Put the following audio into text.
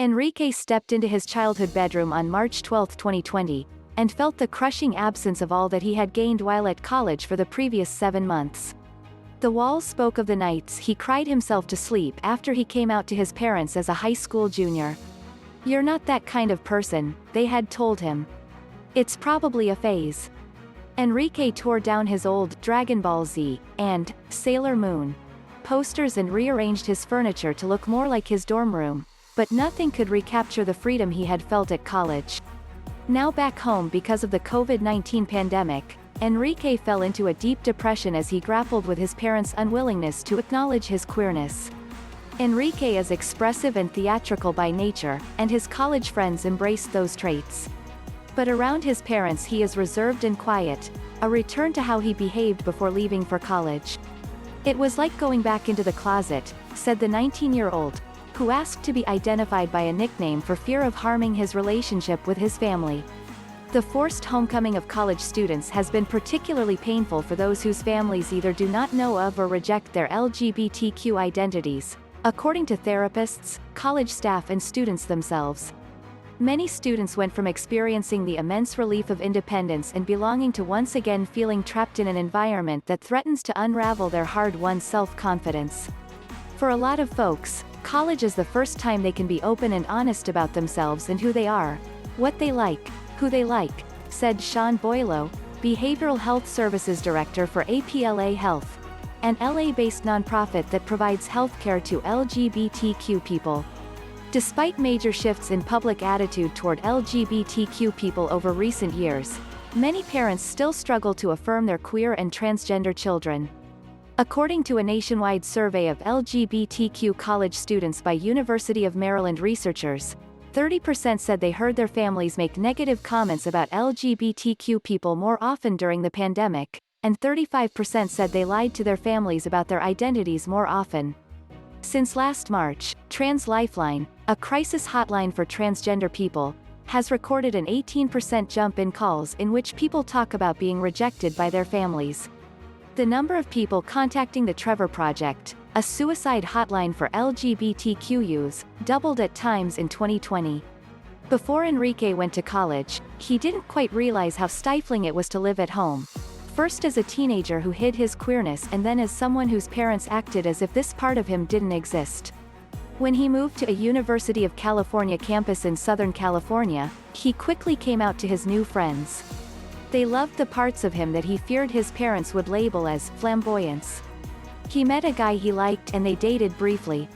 Enrique stepped into his childhood bedroom on March 12, 2020, and felt the crushing absence of all that he had gained while at college for the previous 7 months. The walls spoke of the nights he cried himself to sleep after he came out to his parents as a high school junior. "You're not that kind of person," they had told him. "It's probably a phase." Enrique tore down his old Dragon Ball Z and Sailor Moon posters and rearranged his furniture to look more like his dorm room, but nothing could recapture the freedom he had felt at college. Now back home because of the COVID-19 pandemic, Enrique fell into a deep depression as he grappled with his parents' unwillingness to acknowledge his queerness. Enrique is expressive and theatrical by nature, and his college friends embraced those traits. But around his parents he is reserved and quiet, a return to how he behaved before leaving for college. "It was like going back into the closet," said the 19-year-old, who asked to be identified by a nickname for fear of harming his relationship with his family. The forced homecoming of college students has been particularly painful for those whose families either do not know of or reject their LGBTQ identities, according to therapists, college staff and students themselves. Many students went from experiencing the immense relief of independence and belonging to once again feeling trapped in an environment that threatens to unravel their hard-won self-confidence. For a lot of folks, college is the first time they can be open and honest about themselves and who they are, what they like, who they like, said Sean Boileau, Behavioral Health Services Director for APLA Health, an LA-based nonprofit that provides healthcare to LGBTQ people. Despite major shifts in public attitude toward LGBTQ people over recent years, many parents still struggle to affirm their queer and transgender children. According to a nationwide survey of LGBTQ college students by University of Maryland researchers, 30% said they heard their families make negative comments about LGBTQ people more often during the pandemic, and 35% said they lied to their families about their identities more often. Since last March, Lifeline, a crisis hotline for transgender people, has recorded an 18% jump in calls in which people talk about being rejected by their families. The number of people contacting the Trevor Project, a suicide hotline for LGBTQ youths, doubled at times in 2020. Before Enrique went to college, he didn't quite realize how stifling it was to live at home. First as a teenager who hid his queerness and then as someone whose parents acted as if this part of him didn't exist. When he moved to a University of California campus in Southern California, he quickly came out to his new friends. They loved the parts of him that he feared his parents would label as flamboyance. He met a guy he liked and they dated briefly,